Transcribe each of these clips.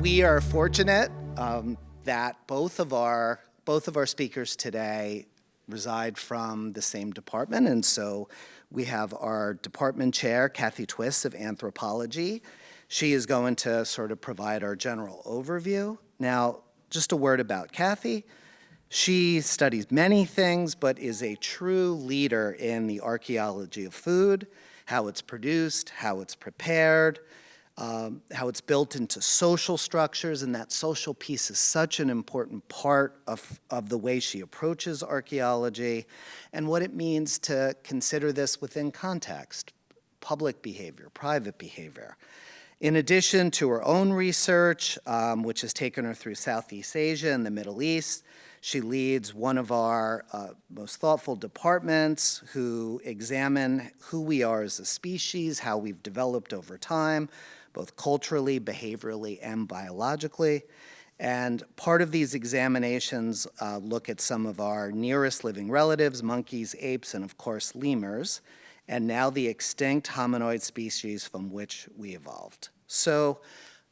We are fortunate that both of our speakers today reside from the same department, and so we have our department chair, Kathy Twiss of anthropology. She is going to sort of provide our general overview. Now, just a word about Kathy. She studies many things, but is a true leader in the archaeology of food, how it's produced, how it's prepared, how it's built into social structures, and that social piece is such an important part of the way she approaches archaeology, and what it means to consider this within context, public behavior, private behavior. In addition to her own research, which has taken her through Southeast Asia and the Middle East, she leads one of our most thoughtful departments who examine who we are as a species, how we've developed over time, both culturally, behaviorally, and biologically. And part of these examinations look at some of our nearest living relatives, monkeys, apes, and of course lemurs, and now the extinct hominoid species from which we evolved. So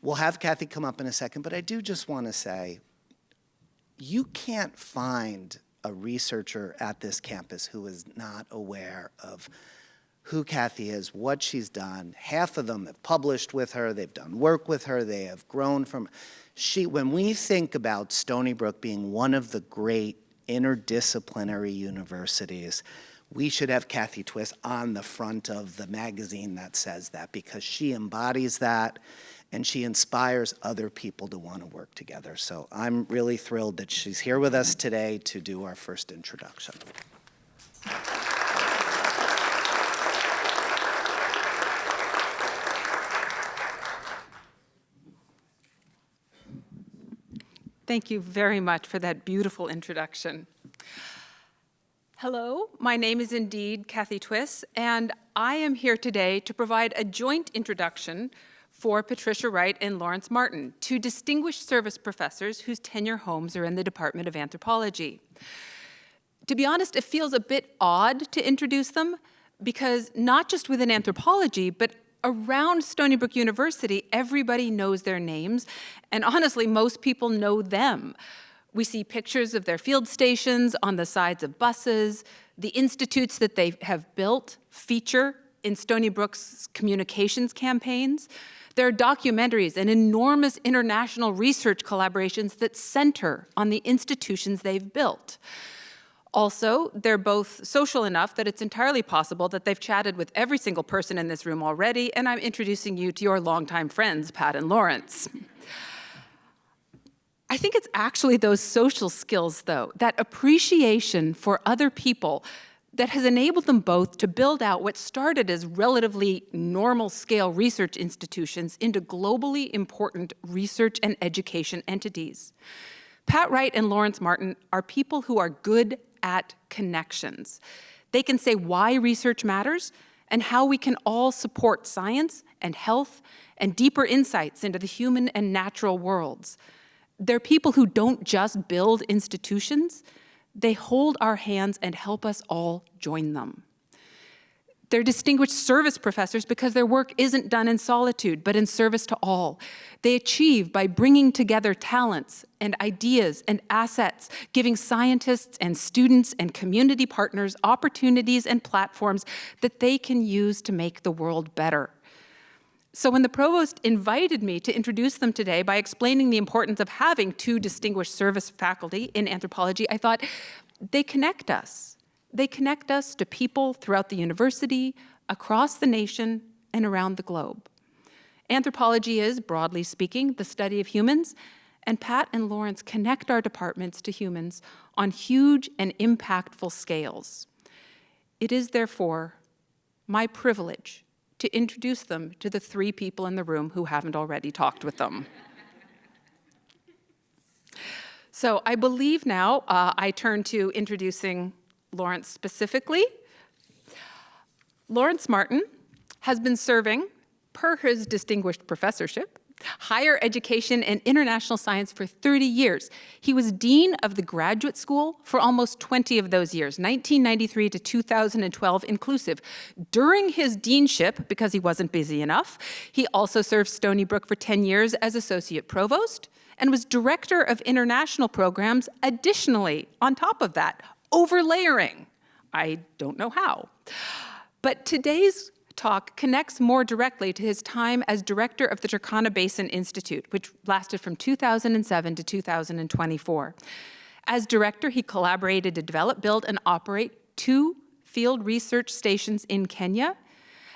we'll have Kathy come up in a second, but I do just want to say, you can't find a researcher at this campus who is not aware of who Kathy is, what she's done. Half of them have published with her, they've done work with her, they have grown from. When we think about Stony Brook being one of the great interdisciplinary universities, we should have Kathy Twiss on the front of the magazine that says that, because she embodies that and she inspires other people to want to work together. So I'm really thrilled that she's here with us today to do our first introduction. Thank you very much for that beautiful introduction. Hello, my name is indeed Kathy Twiss, and I am here today to provide a joint introduction for Patricia Wright and Lawrence Martin, two distinguished service professors whose tenure homes are in the Department of Anthropology. To be honest, it feels a bit odd to introduce them because not just within anthropology, but around Stony Brook University, everybody knows their names, and honestly, most people know them. We see pictures of their field stations on the sides of buses. The institutes that they have built feature in Stony Brook's communications campaigns. There are documentaries and enormous international research collaborations that center on the institutions they've built. Also, they're both social enough that it's entirely possible that they've chatted with every single person in this room already, and I'm introducing you to your longtime friends, Pat and Lawrence. I think it's actually those social skills, though, that appreciation for other people that has enabled them both to build out what started as relatively normal-scale research institutions into globally important research and education entities. Pat Wright and Lawrence Martin are people who are good at connections. They can say why research matters and how we can all support science and health and deeper insights into the human and natural worlds. They're people who don't just build institutions, they hold our hands and help us all join them. They're distinguished service professors because their work isn't done in solitude, but in service to all. They achieve by bringing together talents and ideas and assets, giving scientists and students and community partners opportunities and platforms that they can use to make the world better. So when the provost invited me to introduce them today by explaining the importance of having two distinguished service faculty in anthropology, I thought they connect us. They connect us to people throughout the university, across the nation, and around the globe. Anthropology is, broadly speaking, the study of humans, and Pat and Lawrence connect our departments to humans on huge and impactful scales. It is, therefore, my privilege to introduce them to the three people in the room who haven't already talked with them. So I believe now I turn to introducing Lawrence specifically. Lawrence Martin has been serving, per his distinguished professorship, higher education and international science for 30 years. He was dean of the graduate school for almost 20 of those years, 1993 to 2012 inclusive. During his deanship, because he wasn't busy enough, he also served Stony Brook for 10 years as associate provost and was director of international programs additionally on top of that, overlayering. I don't know how. But today's talk connects more directly to his time as director of the Turkana Basin Institute, which lasted from 2007 to 2024. As director, he collaborated to develop, build, and operate 2 field research stations in Kenya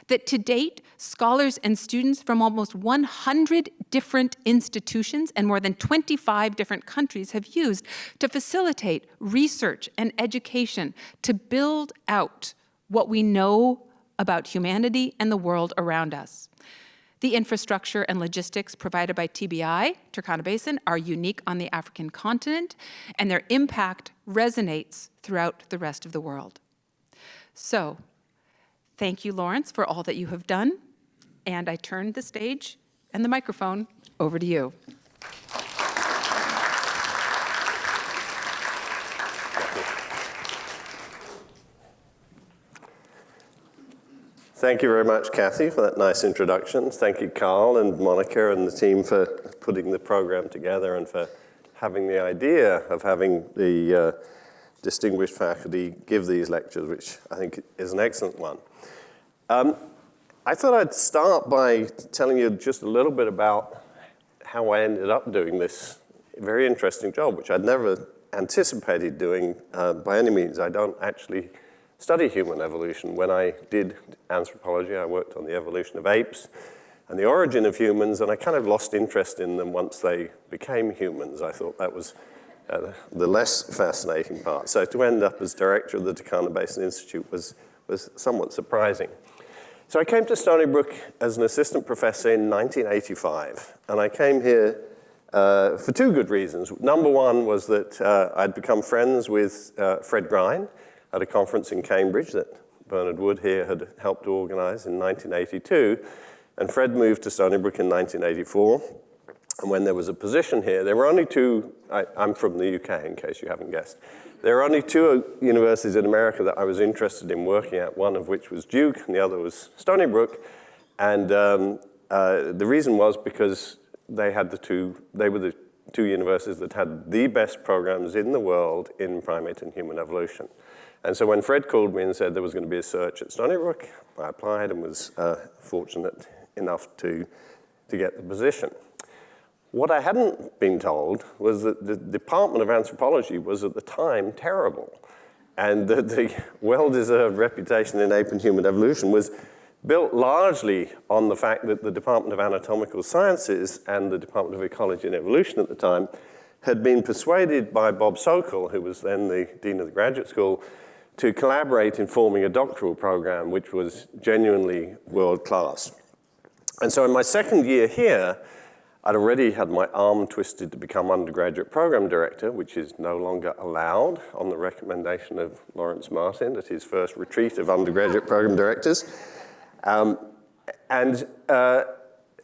that to date, scholars and students from almost 100 different institutions and more than 25 different countries have used to facilitate research and education to build out what we know about humanity and the world around us. The infrastructure and logistics provided by TBI, Turkana Basin, are unique on the African continent, and their impact resonates throughout the rest of the world. So, thank you, Lawrence, for all that you have done, and I turn the stage and the microphone over to you. Thank you very much, Kathy, for that nice introduction. Thank you, Carl and Monica and the team for putting the program together and for having the idea of having the distinguished faculty give these lectures, which I think is an excellent one. I thought I'd start by telling you just a little bit about how I ended up doing this very interesting job, which I'd never anticipated doing by any means. I don't actually study human evolution. When I did anthropology, I worked on the evolution of apes and the origin of humans, and I kind of lost interest in them once they became humans. I thought that was the less fascinating part. So to end up as director of the Turkana Basin Institute was somewhat surprising. So I came to Stony Brook as an assistant professor in 1985, and I came here for 2 good reasons. Number one was that I'd become friends with Fred Grine at a conference in Cambridge that Bernard Wood here had helped to organize in 1982. And Fred moved to Stony Brook in 1984. And when there was a position here, there were only 2, I'm from the UK in case you haven't guessed. There were only 2 universities in America that I was interested in working at, one of which was Duke and the other was Stony Brook. And the reason was because they were the 2 universities that had the best programs in the world in primate and human evolution. And so when Fred called me and said there was going to be a search at Stony Brook, I applied and was fortunate enough to get the position. What I hadn't been told was that the Department of Anthropology was at the time terrible, and that the well-deserved reputation in ape and human evolution was built largely on the fact that the Department of Anatomical Sciences and the Department of Ecology and Evolution at the time had been persuaded by Bob Sokol, who was then the dean of the graduate school, to collaborate in forming a doctoral program which was genuinely world-class. And so in my second year here, I'd already had my arm twisted to become undergraduate program director, which is no longer allowed on the recommendation of Lawrence Martin at his first retreat of undergraduate program directors. Our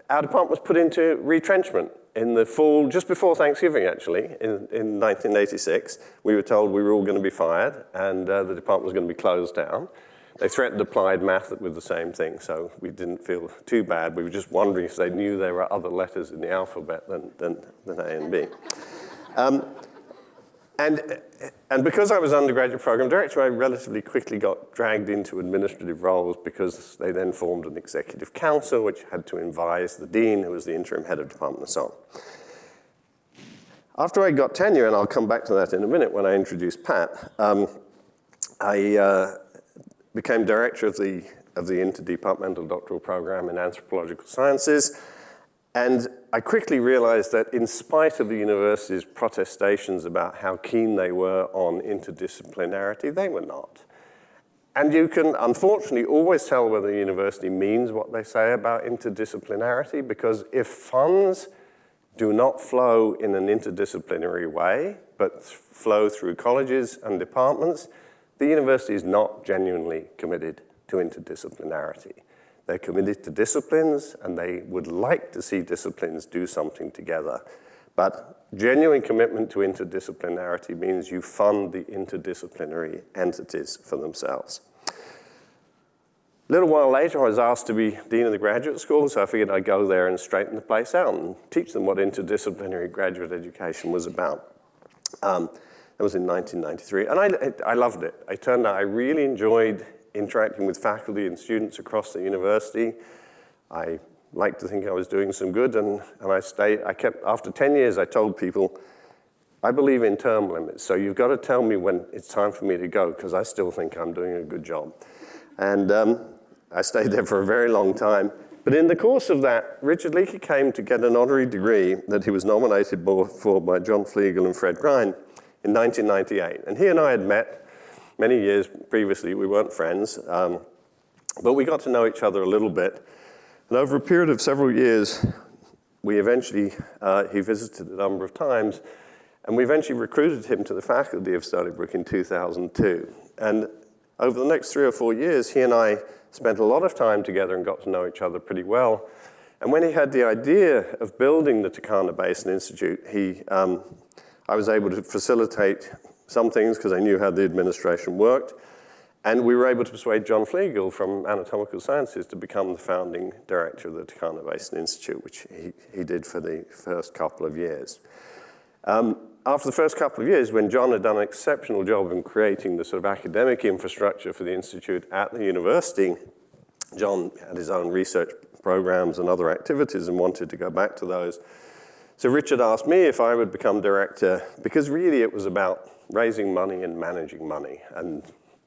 department was put into retrenchment in the fall, just before Thanksgiving, actually, in 1986. We were told we were all going to be fired, and the department was going to be closed down. They threatened applied math with the same thing, so we didn't feel too bad. We were just wondering if they knew there were other letters in the alphabet than A and B. And because I was undergraduate program director, I relatively quickly got dragged into administrative roles because they then formed an executive council, which had to advise the dean, who was the interim head of department, and so on. After I got tenure, and I'll come back to that in a minute when I introduce Pat, I became director of the interdepartmental doctoral program in anthropological sciences. And I quickly realized that in spite of the university's protestations about how keen they were on interdisciplinarity, they were not. And you can, unfortunately, always tell whether a university means what they say about interdisciplinarity, because if funds do not flow in an interdisciplinary way, but flow through colleges and departments, the university is not genuinely committed to interdisciplinarity. they're committed to disciplines, and they would like to see disciplines do something together. But genuine commitment to interdisciplinarity means you fund the interdisciplinary entities for themselves. A little while later, I was asked to be dean of the graduate school, so I figured I'd go there and straighten the place out and teach them what interdisciplinary graduate education was about. That was in 1993, and I loved it. It turned out I really enjoyed interacting with faculty and students across the university. I liked to think I was doing some good, and after 10 years, I told people, I believe in term limits, so you've got to tell me when it's time for me to go, because I still think I'm doing a good job. And I stayed there for a very long time. But in the course of that, Richard Leakey came to get an honorary degree that he was nominated for by John Flegel and Fred Grein in 1998. And he and I had met many years previously. We weren't friends, but we got to know each other a little bit. And over a period of several years, we eventually, he visited a number of times, and we eventually recruited him to the faculty of Stony Brook in 2002. And over the next 3 or 4 years, he and I spent a lot of time together and got to know each other pretty well. And when he had the idea of building the Turkana Basin Institute, I was able to facilitate some things because I knew how the administration worked. And we were able to persuade John Flegel from Anatomical Sciences to become the founding director of the Turkana Basin Institute, which he did for the first couple of years. After the first couple of years, when John had done an exceptional job in creating the sort of academic infrastructure for the Institute at the university, John had his own research programs and other activities and wanted to go back to those. So Richard asked me if I would become director, because really it was about raising money and managing money. And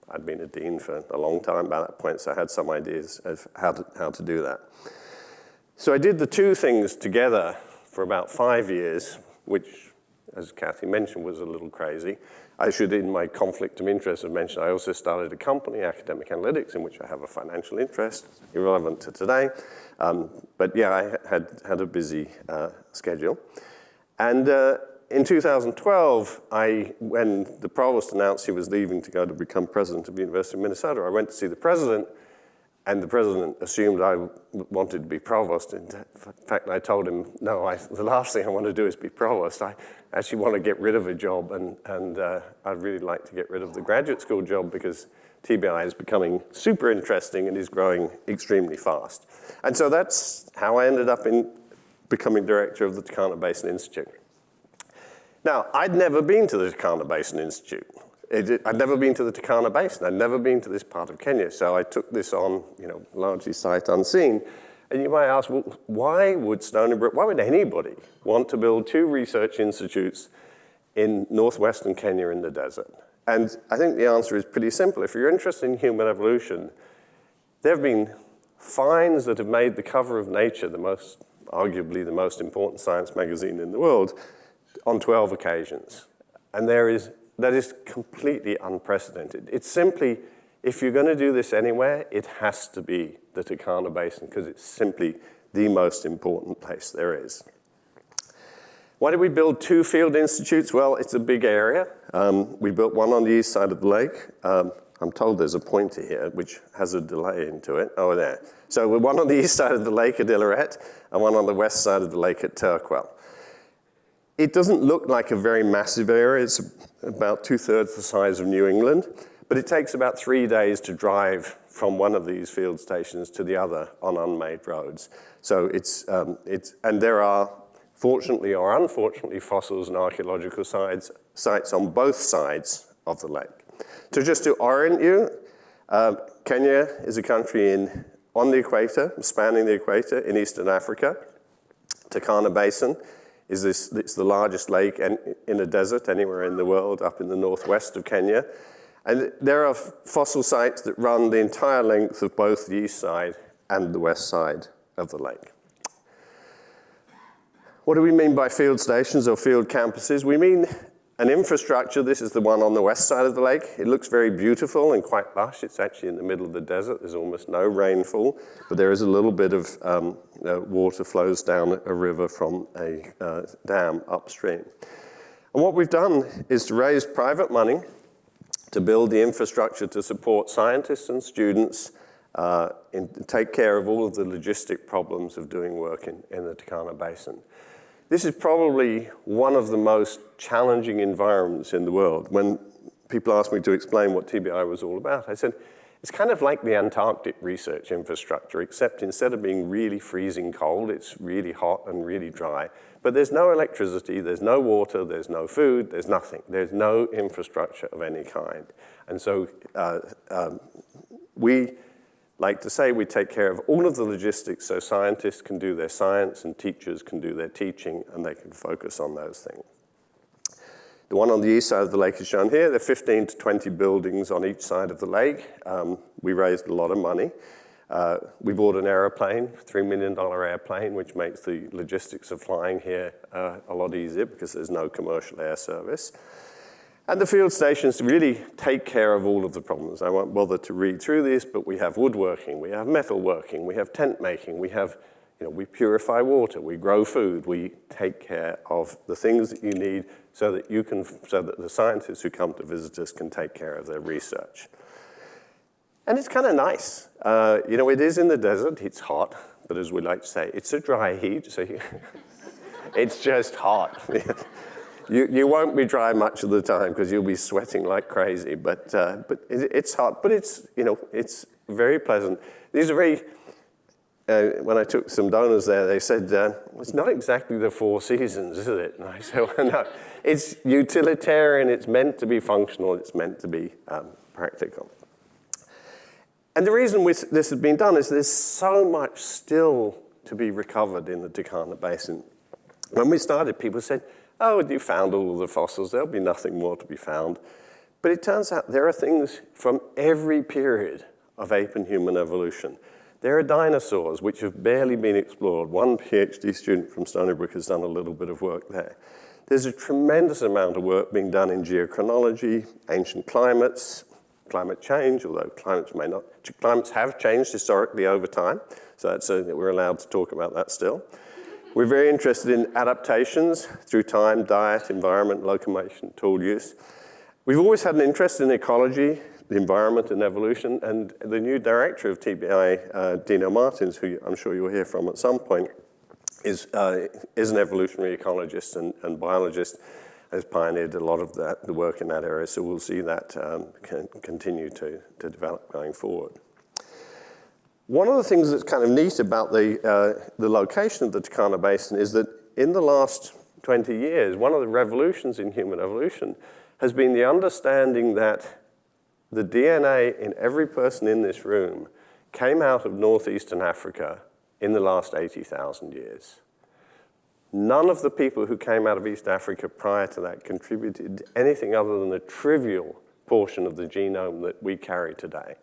I'd been a dean for a long time by that point, so I had some ideas of how to do that. So I did the two things together for about 5 years, which, as Kathy mentioned, was a little crazy. I should, in my conflict of interest, have mentioned I also started a company, Academic Analytics, in which I have a financial interest, irrelevant to today. But yeah, I had a busy schedule. And in 2012, when the provost announced he was leaving to go to become president of the University of Minnesota, I went to see the president, and the president assumed I wanted to be provost. In fact, I told him, no, the last thing I want to do is be provost. I actually want to get rid of a job, and I'd really like to get rid of the graduate school job because TBI is becoming super interesting and is growing extremely fast. And so that's how I ended up in becoming director of the Turkana Basin Institute. Now, I'd never been to the Turkana Basin Institute. I'd never been to the Turkana Basin. I'd never been to this part of Kenya. So I took this on, largely sight unseen. And you might ask, well, why would anybody want to build 2 research institutes in northwestern Kenya in the desert? And I think the answer is pretty simple. If you're interested in human evolution, there have been finds that have made the cover of Nature, arguably the most important science magazine in the world, on 12 occasions. And that is completely unprecedented. It's simply, if you're going to do this anywhere, it has to be the Turkana Basin because it's simply the most important place there is. Why did we build 2 field institutes? Well, it's a big area. We built one on the east side of the lake. I'm told there's a pointer here, which has a delay into it. Oh, there. So we're one on the east side of the lake at Illiret and one on the west side of the lake at Turkwell. It doesn't look like a very massive area. It's about 2/3 the size of New England, but it takes about 3 days to drive from one of these field stations to the other on unmade roads. So and there are, fortunately or unfortunately, fossils and archaeological sites on both sides of the lake. So just to orient you, Kenya is a country on the equator, spanning the equator in Eastern Africa. Turkana Basin it's the largest lake in a desert anywhere in the world, up in the northwest of Kenya. And there are fossil sites that run the entire length of both the east side and the west side of the lake. What do we mean by field stations or field campuses? We mean an infrastructure. This is the one on the west side of the lake. It looks very beautiful and quite lush. It's actually in the middle of the desert. There's almost no rainfall, but there is a little bit of water flows down a river from a dam upstream. And what we've done is to raise private money to build the infrastructure to support scientists and students and take care of all of the logistic problems of doing work in the Turkana Basin. This is probably one of the most challenging environments in the world. When people asked me to explain what TBI was all about, I said, it's kind of like the Antarctic research infrastructure, except instead of being really freezing cold, it's really hot and really dry. But there's no electricity, there's no water, there's no food, there's nothing. There's no infrastructure of any kind. And so we like to say we take care of all of the logistics so scientists can do their science and teachers can do their teaching and they can focus on those things. The one on the east side of the lake is shown here. There are 15 to 20 buildings on each side of the lake. We raised a lot of money. We bought an airplane, $3 million airplane, which makes the logistics of flying here a lot easier because there's no commercial air service. And the field stations really take care of all of the problems. I won't bother to read through this, but we have woodworking, we have metalworking, we have tent making, we have, we purify water, we grow food, we take care of the things that you need so that the scientists who come to visit us can take care of their research. And it's kind of nice. It is in the desert, it's hot, but as we like to say, it's a dry heat, so it's just hot. You won't be dry much of the time because you'll be sweating like crazy, but it's hot, but it's very pleasant. These are very, when I took some donors there, they said, it's not exactly the Four Seasons, is it? And I said, well, no, it's utilitarian, it's meant to be functional, it's meant to be practical. And the reason this has been done is there's so much still to be recovered in the Turkana Basin. When we started, people said, oh, you found all of the fossils, there'll be nothing more to be found. But it turns out there are things from every period of ape and human evolution. There are dinosaurs which have barely been explored. One PhD student from Stony Brook has done a little bit of work there. There's a tremendous amount of work being done in geochronology, ancient climates, climate change, although climates have changed historically over time, so that's we're allowed to talk about that still. We're very interested in adaptations through time, diet, environment, locomotion, tool use. We've always had an interest in ecology, the environment and evolution, and the new director of TBI, Dino Martins, who I'm sure you'll hear from at some point, is an evolutionary ecologist and biologist, has pioneered a lot of the work in that area, so we'll see that continue to develop going forward. One of the things that's kind of neat about the location of the Turkana Basin is that in the last 20 years, one of the revolutions in human evolution has been the understanding that the DNA in every person in this room came out of northeastern Africa in the last 80,000 years. None of the people who came out of East Africa prior to that contributed anything other than a trivial portion of the genome that we carry today.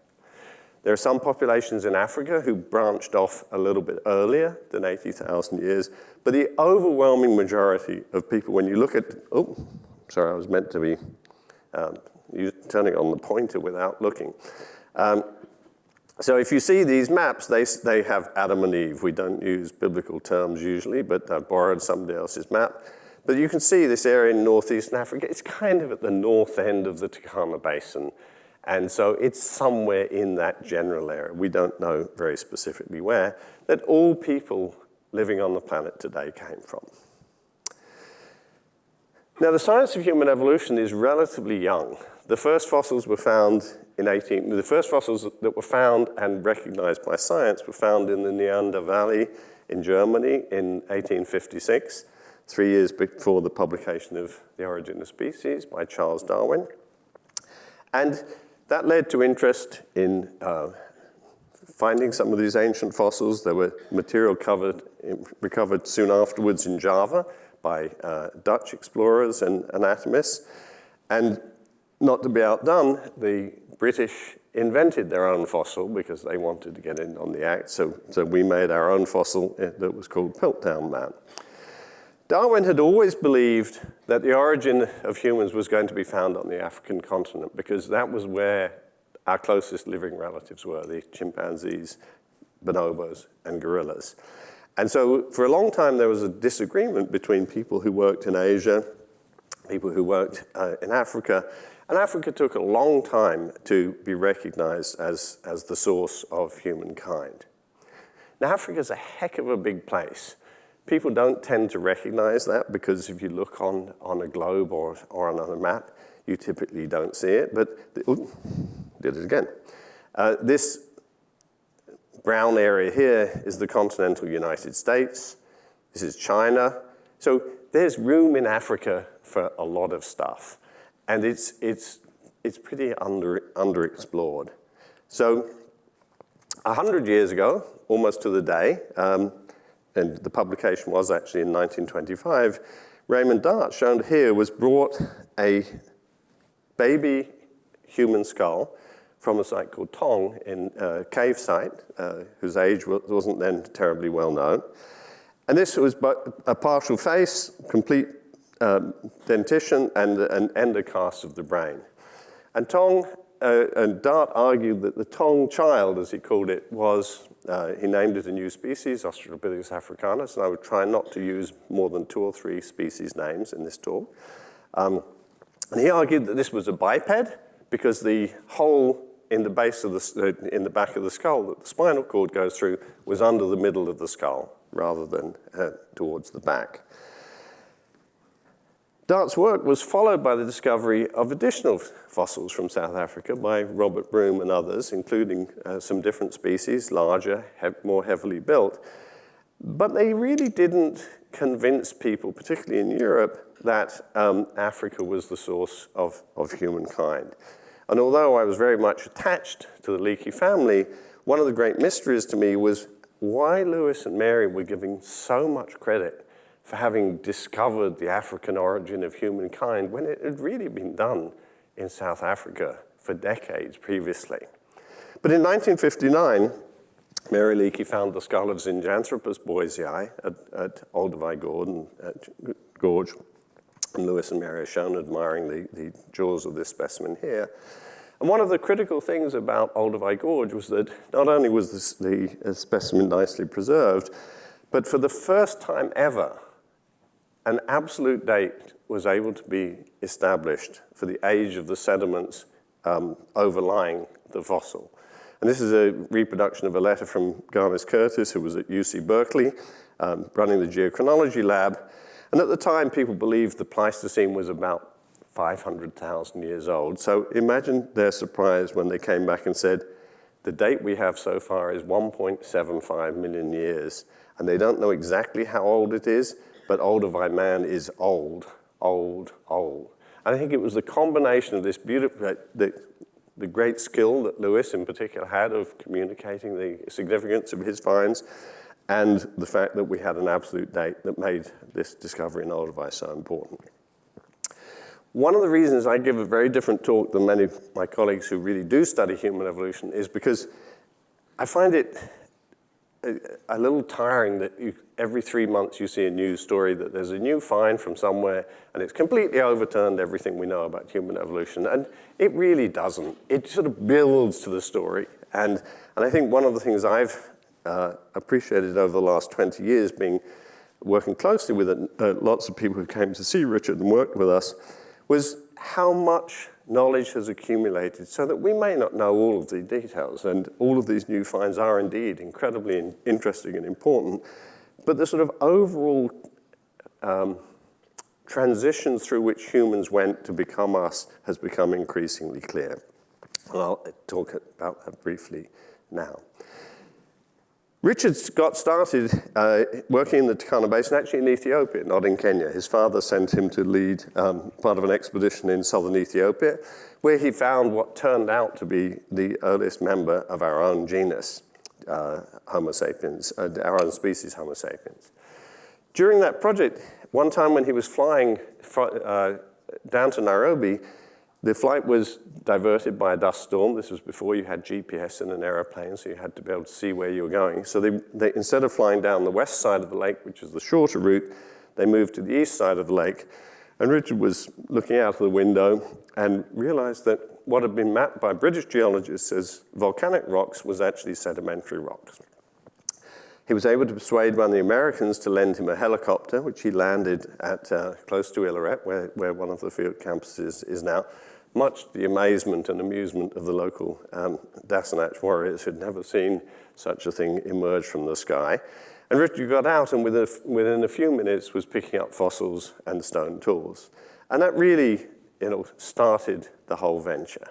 There are some populations in Africa who branched off a little bit earlier than 80,000 years, but the overwhelming majority of people, when you look at, oh, sorry, I was meant to be turning on the pointer without looking. So if you see these maps, they have Adam and Eve. We don't use biblical terms usually, but I borrowed somebody else's map. But you can see this area in northeastern Africa. It's kind of at the north end of the Turkana Basin. And so it's somewhere in that general area. We don't know very specifically where, that all people living on the planet today came from. Now, the science of human evolution is relatively young. The first fossils were found the first fossils that were found and recognized by science were found in the Neander Valley in Germany in 1856, 3 years before the publication of The Origin of Species by Charles Darwin. And that led to interest in finding some of these ancient fossils. There were material recovered soon afterwards in Java by Dutch explorers and anatomists. And not to be outdone, the British invented their own fossil because they wanted to get in on the act. So we made our own fossil that was called Piltdown Man. Darwin had always believed that the origin of humans was going to be found on the African continent because that was where our closest living relatives were, the chimpanzees, bonobos, and gorillas. And so for a long time, there was a disagreement between people who worked in Asia, people who worked in Africa, And Africa took a long time to be recognized as the source of humankind. Now, Africa's a heck of a big place. People don't tend to recognize that because if you look on a globe or on a map, you typically don't see it. But, did it again. This brown area here is the continental United States. This is China. So there's room in Africa for a lot of stuff. And it's pretty underexplored. So 100 years ago, almost to the day, and the publication was actually in 1925, Raymond Dart, shown here, was brought a baby human skull from a site called Tong in a cave site, whose age wasn't then terribly well known. And this was a partial face, complete dentition, and an endocast of the brain. And and Dart argued that the Tong child, as he called it, was, he named it a new species, Australopithecus africanus, and I would try not to use more than 2 or 3 species names in this talk. And he argued that this was a biped because the hole in the base of in the back of the skull that the spinal cord goes through was under the middle of the skull rather than towards the back. Dart's work was followed by the discovery of additional fossils from South Africa by Robert Broom and others, including some different species, larger, more heavily built. But they really didn't convince people, particularly in Europe, that Africa was the source of humankind. And although I was very much attached to the Leakey family, one of the great mysteries to me was why Lewis and Mary were giving so much credit for having discovered the African origin of humankind when it had really been done in South Africa for decades previously. But in 1959, Mary Leakey found the skull of Zinjanthropus boisei at Olduvai Gorge, and Lewis and Mary are shown admiring the jaws of this specimen here. And one of the critical things about Olduvai Gorge was that not only was the specimen nicely preserved, but for the first time ever, an absolute date was able to be established for the age of the sediments overlying the fossil. And this is a reproduction of a letter from Garnis Curtis, who was at UC Berkeley, running the geochronology lab. And at the time, people believed the Pleistocene was about 500,000 years old. So imagine their surprise when they came back and said, the date we have so far is 1.75 million years. And they don't know exactly how old it is, but Olduvai man is old, old, old. And I think it was the combination of this beautiful, the great skill that Lewis in particular had of communicating the significance of his finds, and the fact that we had an absolute date that made this discovery in Olduvai so important. One of the reasons I give a very different talk than many of my colleagues who really do study human evolution is because I find it a little tiring that every 3 months you see a news story that there's a new find from somewhere and it's completely overturned everything we know about human evolution. And it really doesn't. It sort of builds to the story. And I think one of the things I've appreciated over the last 20 years working closely with lots of people who came to see Richard and worked with us was how much knowledge has accumulated so that we may not know all of the details, and all of these new finds are indeed incredibly interesting and important, but the sort of overall transition through which humans went to become us has become increasingly clear. And I'll talk about that briefly now. Richard got started working in the Turkana Basin, actually in Ethiopia, not in Kenya. His father sent him to lead part of an expedition in southern Ethiopia, where he found what turned out to be the earliest member of our own genus, Homo sapiens, our own species, Homo sapiens. During that project, one time when he was flying down to Nairobi, the flight was diverted by a dust storm. This was before you had GPS in an airplane, so you had to be able to see where you were going. So they instead of flying down the west side of the lake, which is the shorter route, they moved to the east side of the lake. And Richard was looking out of the window and realized that what had been mapped by British geologists as volcanic rocks was actually sedimentary rocks. He was able to persuade one of the Americans to lend him a helicopter, which he landed at close to Illoret, where one of the field campuses is now. much to the amazement and amusement of the local Dassanach warriors who'd never seen such a thing emerge from the sky. And Richard got out and within a few minutes was picking up fossils and stone tools. And that really, started the whole venture.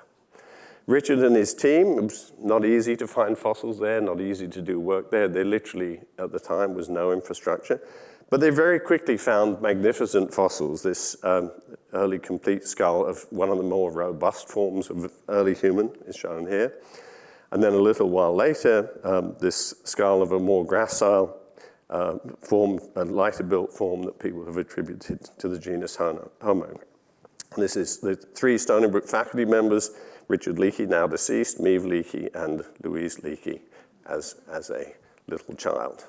Richard and his team, it was not easy to find fossils there, not easy to do work there. There literally, at the time, was no infrastructure. But they very quickly found magnificent fossils. This early complete skull of one of the more robust forms of early human is shown here. And then a little while later, this skull of a more gracile form, a lighter built form that people have attributed to the genus Homo. And this is the 3 Stony Brook faculty members, Richard Leakey, now deceased, Meve Leakey, and Louise Leakey as a little child.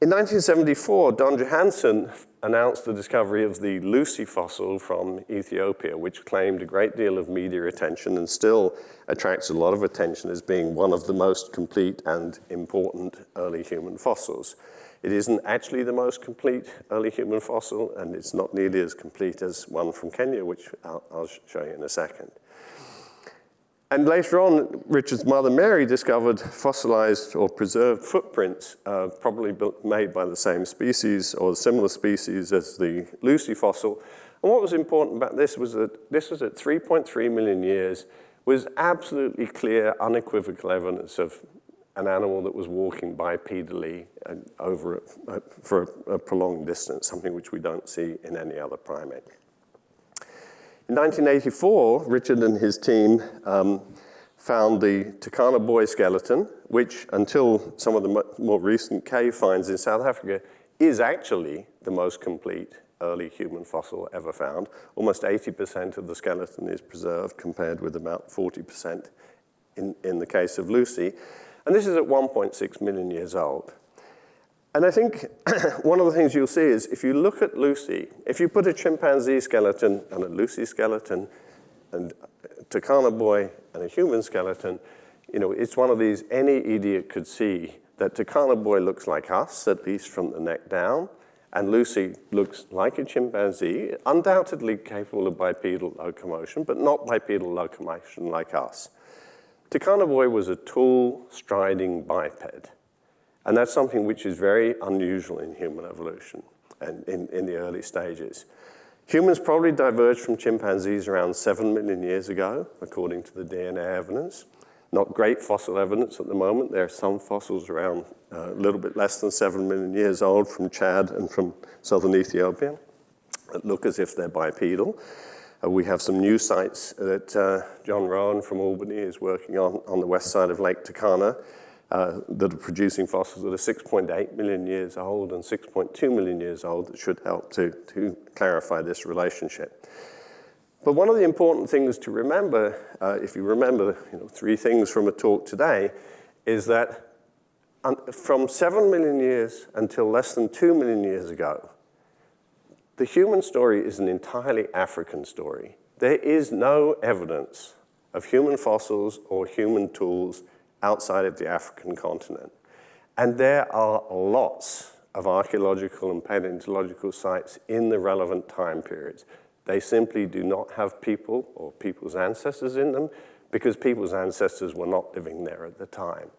In 1974, Don Johanson announced the discovery of the Lucy fossil from Ethiopia, which claimed a great deal of media attention and still attracts a lot of attention as being one of the most complete and important early human fossils. It isn't actually the most complete early human fossil, and it's not nearly as complete as one from Kenya, which I'll show you in a second. And later on, Richard's mother, Mary, discovered fossilized or preserved footprints, probably made by the same species or similar species as the Lucy fossil. And what was important about this was that this was at 3.3 million years, was absolutely clear, unequivocal evidence of an animal that was walking bipedally for a prolonged distance, something which we don't see in any other primate. In 1984, Richard and his team found the Turkana boy skeleton, which, until some of the more recent cave finds in South Africa, is actually the most complete early human fossil ever found. Almost 80% of the skeleton is preserved, compared with about 40% in the case of Lucy. And this is at 1.6 million years old. And I think one of the things you'll see is if you look at Lucy, if you put a chimpanzee skeleton and a Lucy skeleton and a Turkana boy and a human skeleton, it's one of these any idiot could see that Turkana boy looks like us, at least from the neck down, and Lucy looks like a chimpanzee, undoubtedly capable of bipedal locomotion, but not bipedal locomotion like us. Turkana boy was a tall, striding biped. And that's something which is very unusual in human evolution and in the early stages. Humans probably diverged from chimpanzees around 7 million years ago, according to the DNA evidence. Not great fossil evidence at the moment. There are some fossils around a little bit less than 7 million years old from Chad and from southern Ethiopia that look as if they're bipedal. We have some new sites that John Rowan from Albany is working on the west side of Lake Turkana that are producing fossils that are 6.8 million years old and 6.2 million years old that should help to clarify this relationship. But one of the important things to remember, if you remember 3 things from a talk today, is that from 7 million years until less than 2 million years ago, the human story is an entirely African story. There is no evidence of human fossils or human tools outside of the African continent. And there are lots of archaeological and paleontological sites in the relevant time periods. They simply do not have people or people's ancestors in them because people's ancestors were not living there at the time.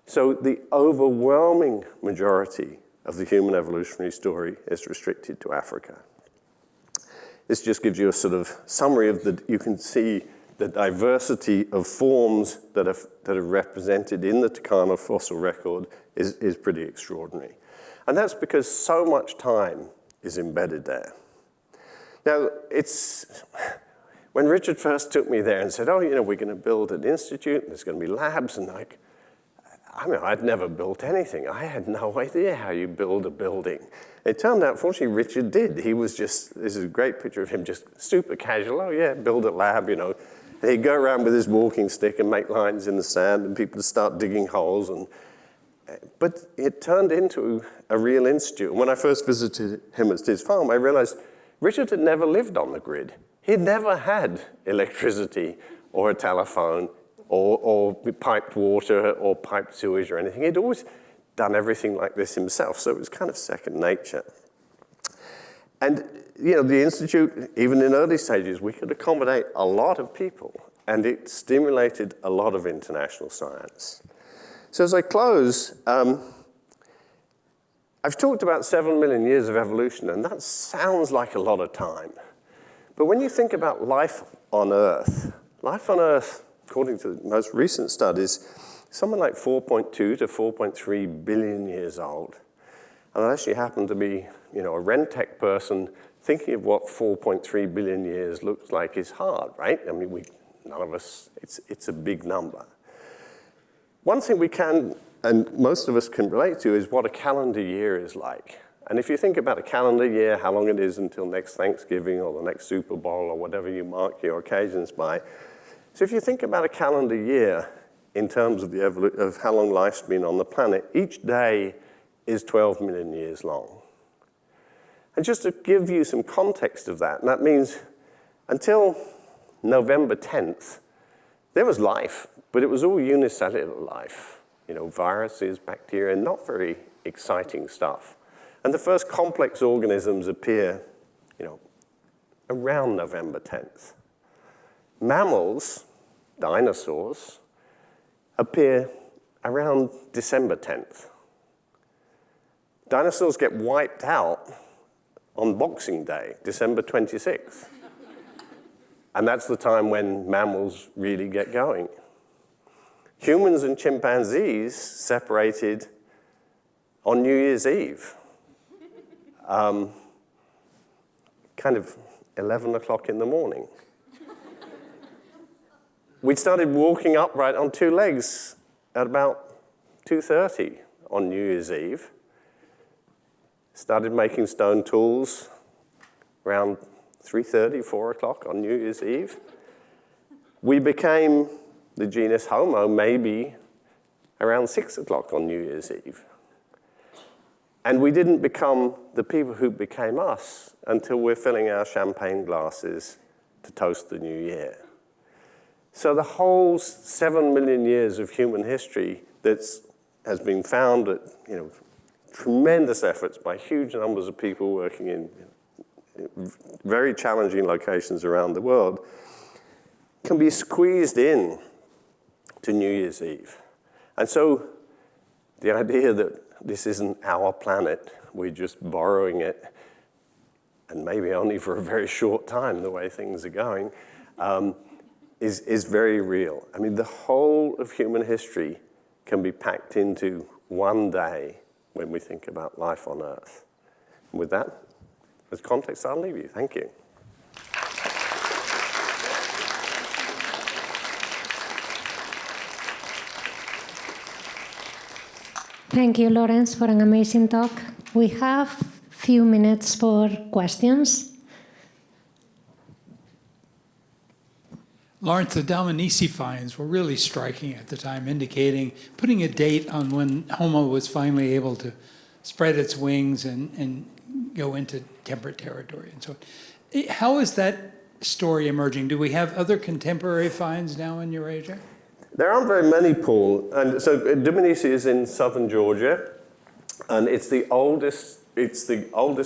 So the overwhelming majority of the human evolutionary story is restricted to Africa. This just gives you a sort of summary of you can see the diversity of forms that are represented in the Turkana fossil record is pretty extraordinary. And that's because so much time is embedded there. Now, when Richard first took me there and said, we're going to build an institute, and there's going to be labs, and I'd never built anything. I had no idea how you build a building. It turned out, fortunately, Richard did. He was this is a great picture of him, just super casual. Build a lab, And he'd go around with his walking stick and make lines in the sand, and people would start digging holes. But it turned into a real institute. And when I first visited him at his farm, I realized Richard had never lived on the grid. He'd never had electricity or a telephone or piped water or piped sewage or anything. He'd always done everything like this himself, so it was kind of second nature. And the Institute, even in early stages, we could accommodate a lot of people, and it stimulated a lot of international science. So as I close, I've talked about 7 million years of evolution, and that sounds like a lot of time. But when you think about life on Earth, according to the most recent studies, something like 4.2 to 4.3 billion years old. And unless you happen to be, a Rentec person, thinking of what 4.3 billion years looks like is hard, right? I mean, none of us, it's a big number. One thing we can, and most of us can relate to, is what a calendar year is like. And if you think about a calendar year, how long it is until next Thanksgiving or the next Super Bowl or whatever you mark your occasions by. So if you think about a calendar year in terms of of how long life's been on the planet, each day is 12 million years long. And just to give you some context of that, and that means until November 10th, there was life, but it was all unicellular life. Viruses, bacteria, not very exciting stuff. And the first complex organisms appear, around November 10th. Mammals, dinosaurs, appear around December 10th. Dinosaurs get wiped out on Boxing Day, December 26th. And that's the time when mammals really get going. Humans and chimpanzees separated on New Year's Eve. Kind of 11 o'clock in the morning. We started walking upright on two legs at about 2:30 on New Year's Eve. Started making stone tools around 3:30, 4 o'clock on New Year's Eve. We became the genus Homo maybe around 6 o'clock on New Year's Eve. And we didn't become the people who became us until we're filling our champagne glasses to toast the new year. So the whole 7 million years of human history has been found at tremendous efforts by huge numbers of people working in very challenging locations around the world can be squeezed in to New Year's Eve. And so the idea that this isn't our planet, we're just borrowing it, and maybe only for a very short time, the way things are going, is very real. I mean, the whole of human history can be packed into one day when we think about life on Earth. And with that, as context, I'll leave you. Thank you. Thank you, Lawrence, for an amazing talk. We have a few minutes for questions. Lawrence, the Dominici finds were really striking at the time, putting a date on when Homo was finally able to spread its wings and go into temperate territory and so on. How is that story emerging? Do we have other contemporary finds now in Eurasia? There aren't very many, Paul. And so Dominici is in southern Georgia, and it's the oldest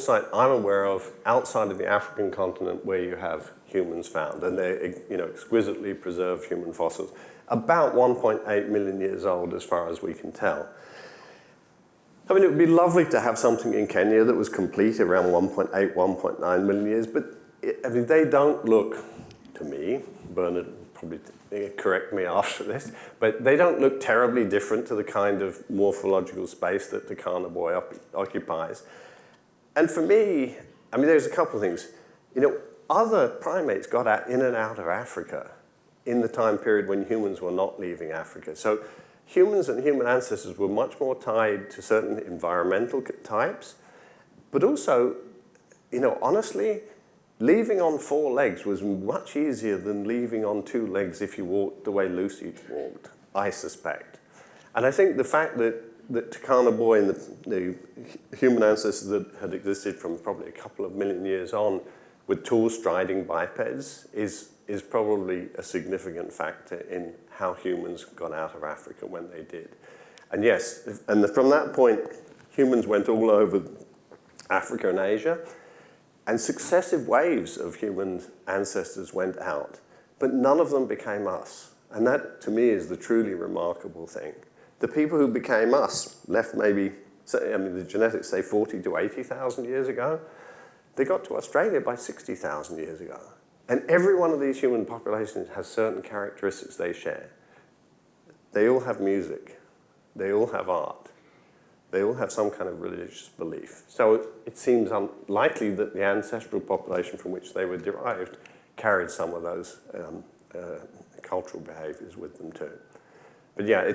site I'm aware of outside of the African continent where you have humans found, and they're exquisitely preserved human fossils, about 1.8 million years old as far as we can tell. I mean, it would be lovely to have something in Kenya that was complete around 1.8, 1.9 million years, but they don't look, to me, Bernard probably correct me after this, but they don't look terribly different to the kind of morphological space that Turkana Boy occupies. And for me, I mean, there's a couple of things. Other primates got in and out of Africa in the time period when humans were not leaving Africa. So humans and human ancestors were much more tied to certain environmental types, but also, honestly, leaving on 4 legs was much easier than leaving on 2 legs if you walked the way Lucy walked, I suspect. And I think the fact that Turkana Boy and the human ancestors that had existed from probably a couple of million years on with tall striding bipeds is probably a significant factor in how humans got out of Africa when they did. And yes, from that point, humans went all over Africa and Asia. And successive waves of human ancestors went out, but none of them became us. And that, to me, is the truly remarkable thing. The people who became us left maybe, I mean, the genetics say 40 to 80,000 years ago. They got to Australia by 60,000 years ago. And every one of these human populations has certain characteristics they share. They all have music. They all have art. They all have some kind of religious belief. So it seems unlikely that the ancestral population from which they were derived carried some of those cultural behaviors with them too. But yeah,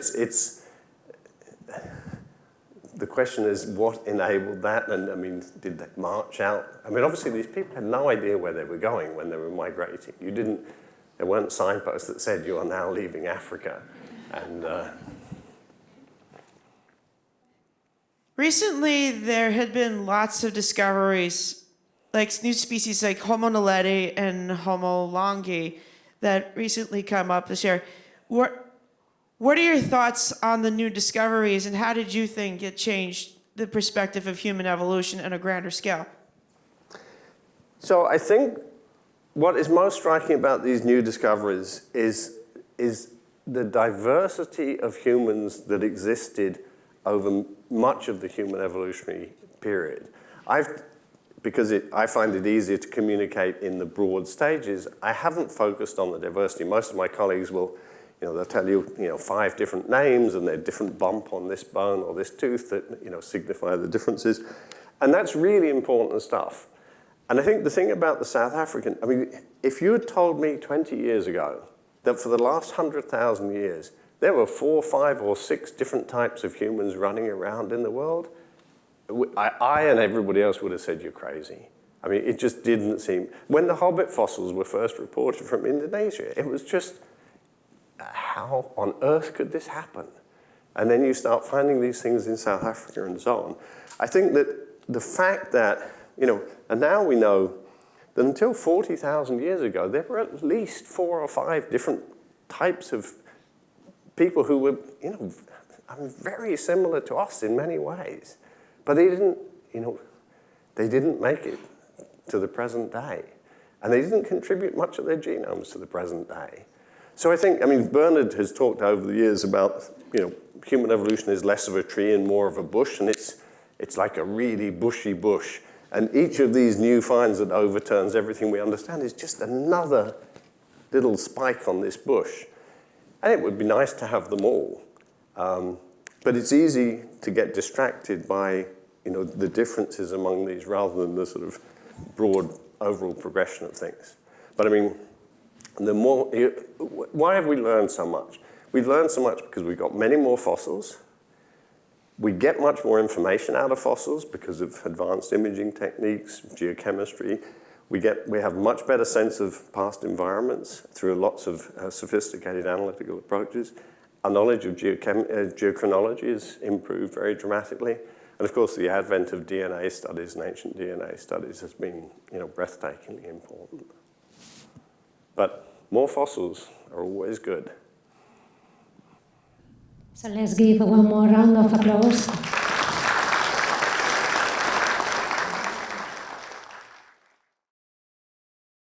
the question is what enabled that, and I mean, did they march out? I mean, obviously these people had no idea where they were going when they were migrating. There weren't signposts that said you are now leaving Africa. And recently, there had been lots of discoveries, like new species like Homo naledi and Homo longi, that recently come up this year. What are your thoughts on the new discoveries, and how did you think it changed the perspective of human evolution on a grander scale? so I think what is most striking about these new discoveries is the diversity of humans that existed over much of the human evolutionary period. Because I find it easier to communicate in the broad stages, I haven't focused on the diversity. Most of my colleagues will, they'll tell you, 5 different names and they're different bump on this bone or this tooth that, signify the differences. And that's really important stuff. And I think the thing about the South African, I mean, if you had told me 20 years ago that for the last 100,000 years, there were 4, 5, or 6 different types of humans running around in the world, I and everybody else would have said you're crazy. I mean, it just didn't seem... When the Hobbit fossils were first reported from Indonesia, it was just, how on earth could this happen? And then you start finding these things in South Africa and so on. I think that the fact that, and now we know that until 40,000 years ago, there were at least 4 or 5 different types of people who were, very similar to us in many ways. But they didn't make it to the present day. And they didn't contribute much of their genomes to the present day. So I think, Bernard has talked over the years about, human evolution is less of a tree and more of a bush, and it's like a really bushy bush. And each of these new finds that overturns everything we understand is just another little spike on this bush. And it would be nice to have them all. But it's easy to get distracted by, the differences among these rather than the sort of broad overall progression of things. But why have we learned so much? We've learned so much because we've got many more fossils. We get much more information out of fossils because of advanced imaging techniques, geochemistry. We have much better sense of past environments through lots of sophisticated analytical approaches. Our knowledge of geochronology has improved very dramatically. And of course, the advent of DNA studies and ancient DNA studies has been, breathtakingly important. But more fossils are always good. So let's give one more round of applause.